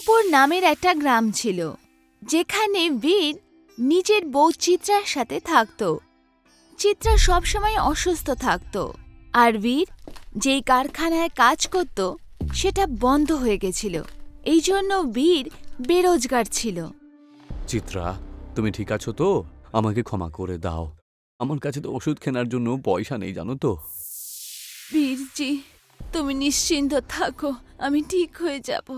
মির্জাপুর নামের একটা গ্রাম ছিল, যেখানে বীর নিজের বউ চিত্রার সাথে থাকত। চিত্রা সবসময় অসুস্থ থাকত, আর বীর যেই কারখানায় কাজ করত সেটা বন্ধ হয়ে গেছিল। এই জন্য বীর বেরোজগার ছিল। চিত্রা, তুমি ঠিক আছো তো? আমাকে ক্ষমা করে দাও, আমার কাছে তো ওষুধ কেনার জন্য পয়সা নেই, জানো তো। বীরজি, তুমি নিশ্চিন্ত থাকো, আমি ঠিক হয়ে যাব।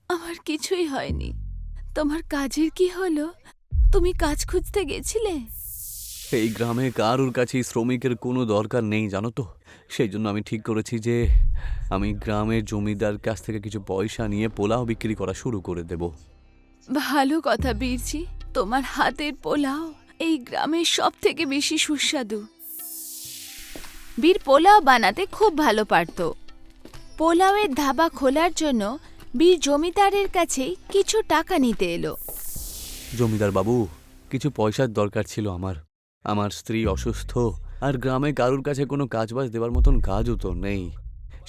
আমার কিছুই হয়নি। তোমার কাজের কি হলো? তুমি কাজ খুঁজতে গেছিলে? এই গ্রামে কারোর কাছেই শ্রমিকের কোনো দরকার নেই, জানো তো। সেই জন্য আমি ঠিক করেছি যে আমি গ্রামের জমিদার কাছ থেকে কিছু পয়সা নিয়ে পোলাও বিক্রি করা শুরু করে দেব। ভালো কথা বীরজি, তোমার হাতের পোলাও এই গ্রামের সব থেকে বেশি সুস্বাদু। বীর পোলাও বানাতে খুব ভালো পারত। পোলাওয়ের ধাবা খোলার জন্য বীর জমিদারের কাছে কিছু টাকা নিতে এলো। জমিদার বাবু, কিছু পয়সার দরকার ছিল আমার। আমার স্ত্রী অসুস্থ, আর গ্রামে কারোর কাছে কোনো কাজবাজ দেওয়ার মতন কাজও তো নেই।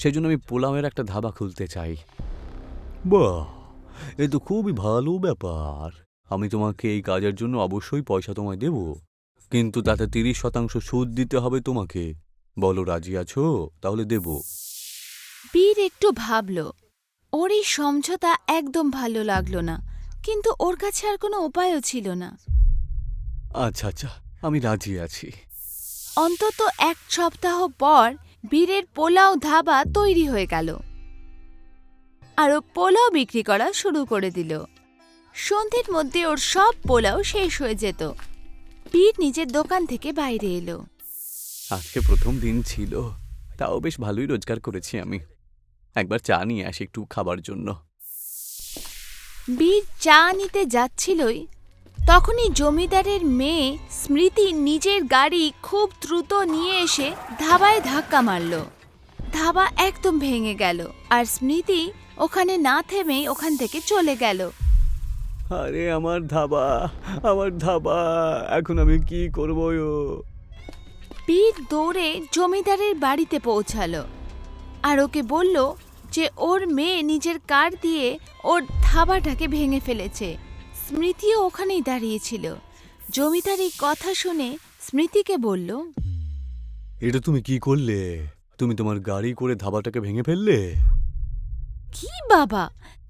সেই জন্য আমি পোলাওয়ের একটা ধাবা খুলতে চাই। বাহ, এ তো খুবই ভালো ব্যাপার। আমি তোমাকে এই কাজের জন্য অবশ্যই পয়সা তোমায় দেব, কিন্তু তাতে 30% সুদ দিতে হবে তোমাকে। বলো, রাজি আছো? তাহলে দেব। বীর একটু ভাবল। ওর এই সমঝোতা একদম ভালো লাগলো না, কিন্তু ওর কাছে আর কোনো উপায়ও ছিল না। আচ্ছা আচ্ছা, আমি রাজি আছি। অন্তত 1 সপ্তাহ পর বীরের পোলাও ধাবা তৈরি হয়ে গেল, আর ও পোলাও বিক্রি করা শুরু করে দিল। সন্ধ্যের মধ্যে ওর সব পোলাও শেষ হয়ে যেত। বীর নিজের দোকান থেকে বাইরে এলো। আজকে প্রথম দিন ছিল, তাও বেশ ভালোই রোজগার করেছি আমি। একবার চা নিয়ে আসি একটু খাবার জন্য। বীর চা নিতে যাচ্ছিলই, তখনই জমিদারের মেয়ে স্মৃতি নিজের গাড়ি খুব দ্রুত নিয়ে এসে ধাবায় ধাক্কা মারল। ধাবা একদম ভেঙে গেল, আর স্মৃতি ওখানে না থেমেই ওখান থেকে চলে গেল। আরে আমার ধাবা, আমার ধাবা, এখন আমি কি করবো? বীর দৌড়ে জমিদারের বাড়িতে পৌঁছালো, আর ওকে বলল যে ওর মেয়ে নিজের কার দিয়ে ওর ধাবাটাকে ভেঙে ফেলেছে। স্মৃতিও ওখানেই দাঁড়িয়েছিল। জমিদার এই কথা শুনে স্মৃতিকে বলল, এটা তুমি কি করলে? তুমি তোমার গাড়ি করে ধাবাটাকে ভেঙে ফেললে? কি বাবা,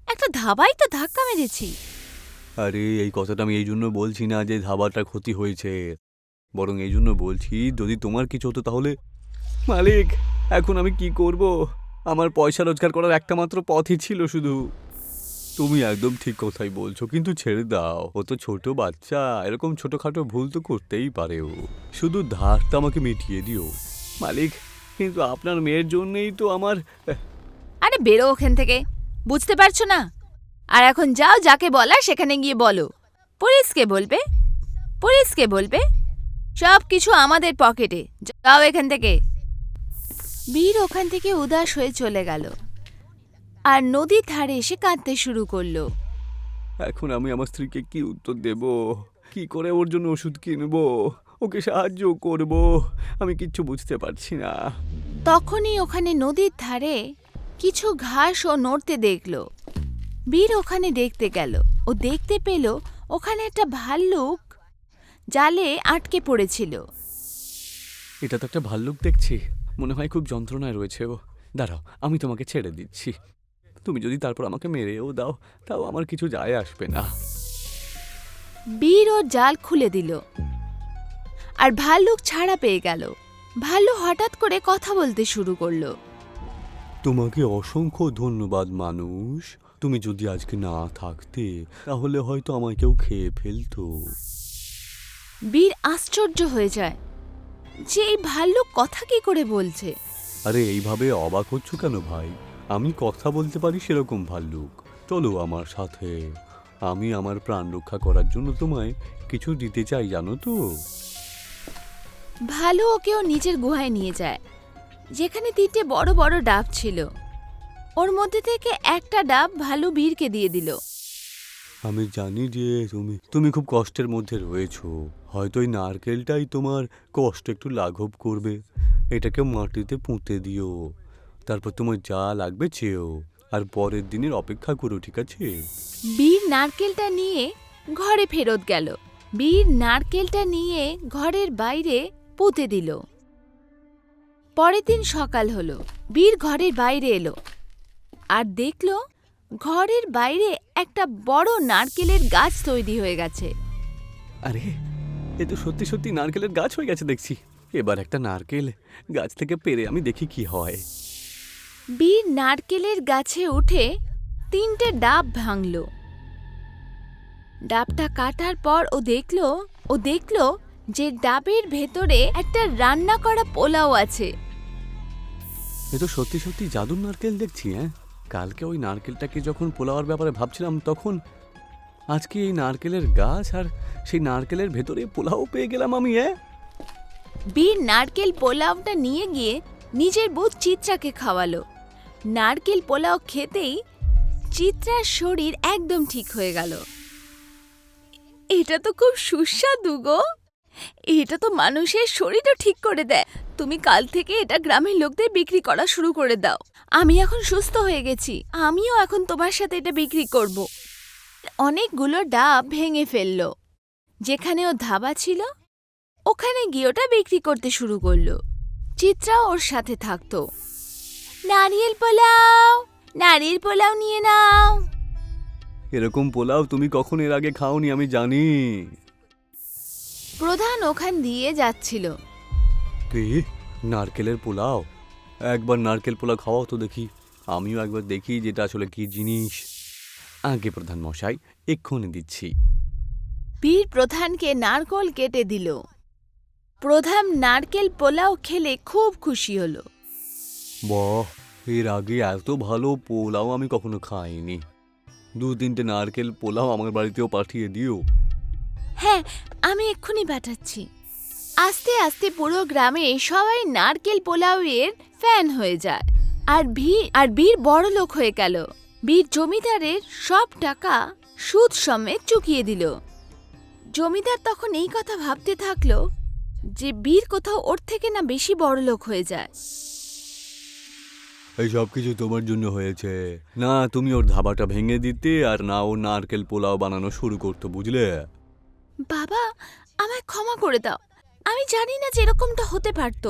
একটা ধাবাই তো ধাক্কা মেরেছি। আরে, এই কথাটা আমি এই জন্য বলছি না যে ধাবাটা ক্ষতি হয়েছে, বরং এই জন্য বলছি যদি তোমার কিছু হতো তাহলে। মালিক, এখন আমি কি করব? আমার পয়সা রোজগার করার একটা মাত্র পথই ছিল শুধু। তুমি একদম ঠিক কথাই বলছো, কিন্তু ছেড়ে দাও, ও তো ছোট বাচ্চা, এরকম ছোটখাটো ভুল তো করতেই পারে ও। শুধু ধারটা আমাকে মিটিয়ে দিও মালিক, কিন্তু আপনার মেয়ের জন্যই তো আমার। আরে বেরো ওখান থেকে, বুঝতে পারছো না? আর এখন যাও, যাকে বলার সেখানে গিয়ে বলো। পুলিশকে বলবে, পুলিশকে বলবে। সব কিছু আমাদের পকেটে, যাও এখান থেকে। বীর ওখান থেকে উদাস হয়ে চলে গেল, আর নদীর ধারে এসে কাঁদতে শুরু করলো। এখন আমি আমার স্ত্রীকে কি উত্তর দেব? কি করে ওর জন্য ওষুধ কিনবো, ওকে সাহায্য করব, আমি কিচ্ছু বুঝতে পারছি না। তখনই ওখানে নদীর ধারে কিছু ঘাস ও নড়তে দেখল। বীর ওখানে দেখতে গেল। ও দেখতে পেল ওখানে একটা ভাল্লুক জালে আটকে পড়েছিল। এটা তো একটা ভাল্লুক দেখছি, মনে হয় খুব যন্ত্রণায় রয়েছে ও। দাঁড়াও, আমি তোমাকে ছেড়ে দিচ্ছি। তুমি যদি তারপর আমাকে মেরেও দাও, তাও আমার কিছু যায় আসবে না। বীর ওর জাল খুলে দিল, আর ভাল্লুক ছাড়া পেয়ে গেল। ভাল্লুক হঠাৎ করে কথা বলতে শুরু করলো। তোমাকে অসংখ্য ধন্যবাদ মানুষ, তুমি যদি আজকে না থাকতে তাহলে হয়তো আমায় কেউ খেয়ে ফেলতো। বীর আশ্চর্য হয়ে যায় যে এই ভাল্লুক কথা কি করে বলছে। আরে, এইভাবে অবাক হচ্ছ কেন ভাই? আমি কথা বলতে পারি সেরকম ভাল্লুক। চলো আমার সাথে, আমি আমার প্রাণ রক্ষা করার জন্য তোমায় কিছু দিতে চাই, জানো তো। ভালু ওকেও নিজের গুহায় নিয়ে যায়, যেখানে 3টে বড় বড় ডাব ছিল। ওর মধ্যে থেকে একটা ডাব ভালু বীরকে দিয়ে দিল। আমি জানি যে তুমি খুব কষ্টের মধ্যে রয়েছো, হয়তো এই নারকেলটাই তোমার কষ্ট একটু লাঘব করবে। এটাকে মাটিতে পুঁতে দিও, তারপর তোমার যা লাগবে চেয়েও। আর পরের দিনের অপেক্ষা করো, ঠিক আছে? বীর নারকেলটা নিয়ে ঘরে ফেরত গেল। বীর নারকেলটা নিয়ে ঘরের বাইরে পুঁতে দিল। পরের দিন সকাল হলো, বীর ঘরের বাইরে এলো আর দেখল ঘরের বাইরে একটা বড় নারকেলের গাছ তৈরি হয়ে গেছে। আরে, এ তো সত্যি সত্যি নারকেলের গাছ হয়ে গেছে দেখছি। এবার একটা নারকেল গাছ থেকে পেরে আমি দেখি কি হয়। বীর নারকেলের গাছে উঠে 3টে ডাব ভাঙল। ডাবটা কাটার পর ও দেখল যে ডাবের ভেতরে একটা রান্না করা পোলাও আছে। এ তো সত্যি সত্যি জাদুর নারকেল দেখছি। কালকে ওই নারকেলটাকে যখন পোলাওয়ার ব্যাপারে ভাবছিলাম, তখন আজকে এই নারকেলের গাছ আর সেই নারকেলের ভেতরে পোলাও পেয়ে গেলাম আমি। বীর নারকেল পোলাওটা নিয়ে গিয়ে নিজের বউ চিত্রাকে খাওয়ালো। নারকেল পোলাও খেতেই চিত্রার শরীর একদম ঠিক হয়ে গেল। এটা তো খুব সুস্বাদু গো, এটা তো মানুষের শরীরও ঠিক করে দেয়। তুমি কাল থেকে এটা গ্রামের লোকদের বিক্রি করা শুরু করে দাও। আমি এখন সুস্থ হয়ে গেছি, আমিও এখন তোমার সাথে এটা বিক্রি করব। অনেকগুলো ডাব ভেঙে ফেললো। যেখানে ও ধাবা ছিল ওখানে গিয়ে ওটা বিক্রি করতে শুরু করলো। চিত্রাও ওর সাথে থাকতো। নারিয়েল পোলাও, নারিয়েল পোলাও নিয়ে নাও। এরকম পোলাও তুমি কখন এর আগে খাওনি আমি জানি। প্রধান ওখান দিয়ে যাচ্ছিল। কি নারকেলের পোলাও? একবার নারকেল পোলাও খাওয়াও তো দেখি, আমিও একবার দেখি যেটা আসলে কি জিনিস। আগে প্রধান মশাই, এক্ষুনি দিচ্ছি। বীর প্রধানকে নারকেল কেটে দিল। প্রধান নারকেল পোলাও খেলে খুব খুশি হলো। বাহ, এর আগে এত ভালো পোলাও আমি কখনো খাইনি। 2-3টে নারকেল পোলাও আমার বাড়িতেও পাঠিয়ে দিও। হ্যাঁ, আমি এক্ষুনি পাঠাচ্ছি। আস্তে আস্তে পুরো গ্রামে সবাই নারকেল পোলাওয়ের ফ্যান হয়ে যায়। আর বীর বড় লোক হয়ে গেল। বীর জমিদারের সব টাকা সুদ সমেত চুকিয়ে দিল। জমিদার তখন এই কথা ভাবতে থাকলো যে বীর কোথাও ওর থেকে না বেশি বড় লোক হয়ে যায়। এই সব কিছু তোমার জন্য হয়েছে। না তুমি ওর ধাবাটা ভেঙে দিতে, আর না ও নারকেল পোলাও বানানো শুরু করতে, বুঝলে? বাবা, আমায় ক্ষমা করে দাও, আমি জানি না যে এরকমটা হতে পারত।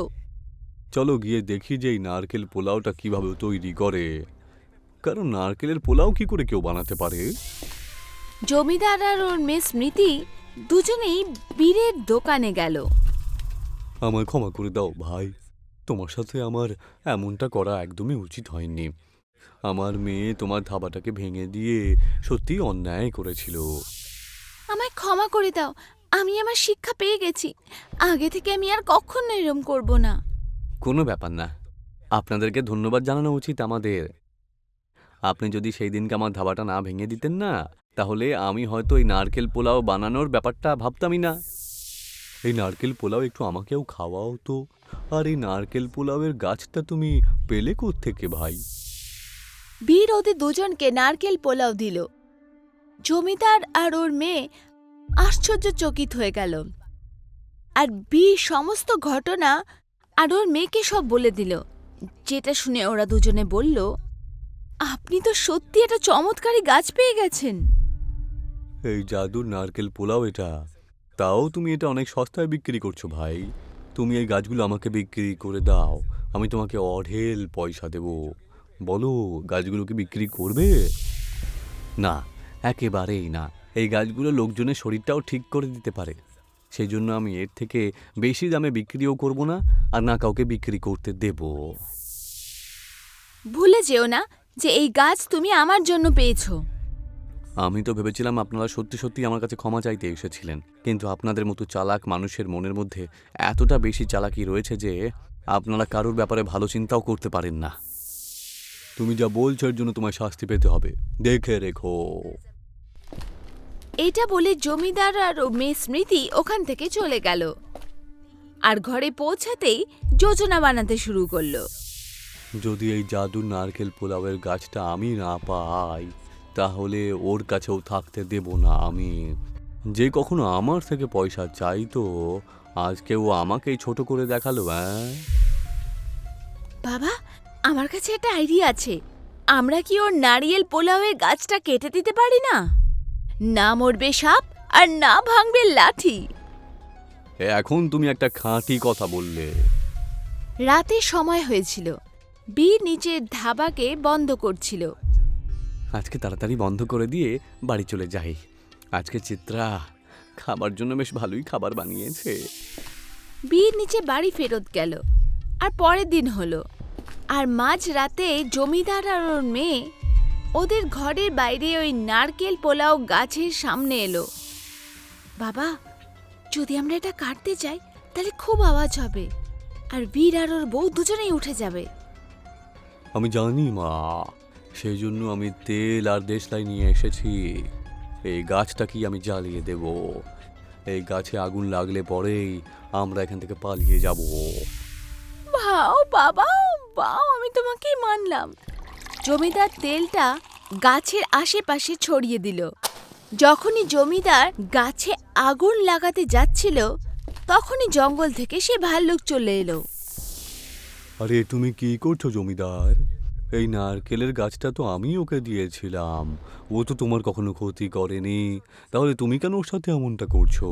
চলো গিয়ে দেখি যে এই নারকেল পোলাওটা কিভাবে তৈরি করে, কারণ নারকেলের পোলাও কি করে কেউ বানাতে পারে। জমিদার আর ওর মেয়ে স্মৃতি দুজনেই বীরের দোকানে গেল। আমায় ক্ষমা করে দাও ভাই, তোমার সাথে আমার এমনটা করা একদমই উচিত হয়নি। আমার মেয়ে তোমার ধাবাটাকে ভেঙে দিয়ে সত্যি অন্যায় করেছিল। আমায় ক্ষমা করে দাও, আমি আমার শিক্ষা পেয়ে গেছি। আগে থেকে আমি আর কখনো এরম করব না। কোনো ব্যাপার না, আপনাদেরকে ধন্যবাদ জানানো উচিত আমাদের। আপনি যদি সেই দিনকে আমার ধাবাটা না ভেঙে দিতেন না, তাহলে আমি হয়তো এই নারকেল পোলাও বানানোর ব্যাপারটা ভাবতামই না। এই নারকেল পোলাও একটু আমাকেও খাওয়াও তো। আর এই নারকেল পোলাওয়ের গাছটা তুমি পেলে কোত্থেকে ভাই? বীর ওদের দুজনকে নারকেল পোলাও দিল। জমিদার আর ওর মেয়ে আশ্চর্যচকিত হয়ে গেল। আর বীর সমস্ত ঘটনা আর ওর মেয়েকে সব বলে দিল। যেটা শুনে ওরা দুজনে বলল, আপনি তো সত্যি একটা চমৎকারী গাছ পেয়ে গেছেন। এই জাদুর নারকেল পোলাও এটা, তাও তুমি এটা অনেক সস্তায় বিক্রি করছো ভাই। তুমি এই গাছগুলো আমাকে বিক্রি করে দাও, আমি তোমাকে অঢেল পয়সা দেব। বলো, গাছগুলো কি বিক্রি করবে? না, একেবারেই না। এই গাছগুলো লোকজনের শরীরটাও ঠিক করে দিতে পারে, সেই জন্য আমি এর থেকে বেশি দামে বিক্রিও করব না, আর না কাউকে বিক্রি করতে দেব। ভুলে যেও না যে এই গাছ তুমি আমার জন্য পেয়েছো। আমি তো ভেবেছিলাম আপনারা সত্যি সত্যি আমার কাছে ক্ষমা চাইতে এসেছিলেন, কিন্তু আপনাদের মতো চালাক মানুষের মনের মধ্যে এতটা বেশি চালাকি রয়েছে যে আপনারা কারোর ব্যাপারে ভালো চিন্তাও করতে পারেন না। তুমি যা বলছো এর জন্য তোমায় শাস্তি পেতে হবে, দেখে রেখো। এটা বলে জমিদার আর ও মেয়ে স্মৃতি ওখান থেকে চলে গেল। আর ঘরে পৌঁছাতেই যোজনা বানাতে শুরু করলো। যদি এই জাদুর নারকেল পোলাওয়ের গাছটা আমি না পাই, তাহলে ওর কাছেও থাকতে দেব না আমি। যে কখনো আমার থেকে পয়সা চাইতো, আজকে ও আমাকেই ছোট করে দেখালো। বাবা, আমার কাছে একটা আইডিয়া আছে। আমরা কি ওর নারিয়েল পোলাওয়ের গাছটা কেটে দিতে পারি না? না মরবে সাপ আর না ভাঙবে লাঠি। এখন তুমি একটা খাঁটি কথা বললে। রাতের সময় হয়েছিল। বীর নিচের ধাবাকে বন্ধ করছিল। আজকে তাড়াতাড়ি বন্ধ করে দিয়ে বাড়ি চলে যাই। আজকে চিত্রা খাবার জন্য বেশ ভালোই খাবার বানিয়েছে। বীর নিচে বাড়ি ফেরত গেল। আর পরের দিন হলো। আর মাঝ রাতে জমিদার আর ওর মেয়ে ওদের ঘরের বাইরে ওই নারকেল পোলাও গাছের সামনে এলো। বাবা, যদি আমরা এটা কাটতে চাই তাহলে খুব আওয়াজ হবে, আর বীর আর ওর বউ দুজনেই উঠে যাবে। আমি জানি মা, সেই জন্য আমি তেল আর দেশলাই নিয়ে এসেছি। এই গাছটাকেই আমি জ্বালিয়ে দেব। এই গাছে আগুন লাগলে পরেই আমরা এখান থেকে পালিয়ে যাব। ভাও বাবা, বাও, আমি তোমাকেই মানলাম। জমিদার তেলটা গাছের আশেপাশে ছড়িয়ে দিল। যখনই জমিদার গাছে আগুন লাগাতে যাচ্ছিল তখনই জঙ্গল থেকে সে ভাল্লুক চলে এলো। আরে তুমি কি করছো জমিদার? এই নারকেলের গাছটা তো আমি ওকে দিয়েছিলাম। ও তো তোমার কখনো ক্ষতি করেনি, তাহলে তুমি কেন ওর সাথে এমনটা করছো?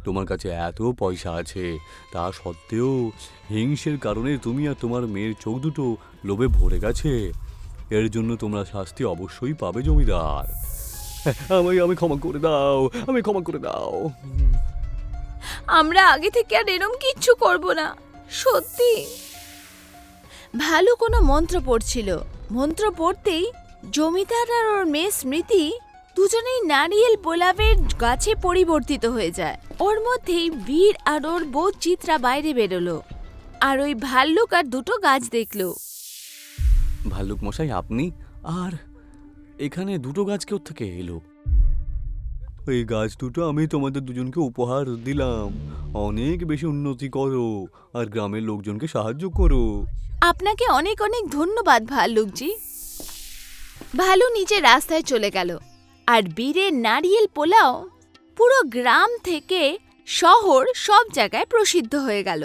তোমার কাছে এত পয়সা আছে, তা সত্ত্বেও হিংসের কারণে তুমি আর তোমার মেয়ের চোখ দুটো লোভে ভরে গেছে। এর জন্য তোমরা শাস্তি অবশ্যই পাবে জমিদার। আমি ক্ষমা করে দাও, আমি ক্ষমা করে দাও। আমরা আগে থেকে আর এরম কিচ্ছু করব না, সত্যি। ভালো কোনো মন্ত্র পড়ছিল। মন্ত্র পড়তেই জমিদার আর ওর মেয়ে স্মৃতি দুজনেই নারিয়েল পোলাওয়ের গাছে পরিবর্তিত হয়ে যায়। ওর মধ্যেই বীর আর ওর বউ চিত্রা বাইরে বেরোলো, আর ওই ভাল্লুক আর দুটো গাছ দেখলো। ভাল্লুক মশাই, আপনি? আর এখানে দুটো গাছ কোথা থেকে এলো? এই গাছ দুটো আমি তোমাদের দুজনকে উপহার দিলাম। অনেক বেশি উন্নতি করো আর গ্রামের লোকজনকে সাহায্য করো। আপনাকে অনেক অনেক ধন্যবাদ ভাল্লুকজি। ভালু নিজের রাস্তায় চলে গেল, আর বীরের নারিয়েল পোলাও পুরো গ্রাম থেকে শহর সব জায়গায় প্রসিদ্ধ হয়ে গেল।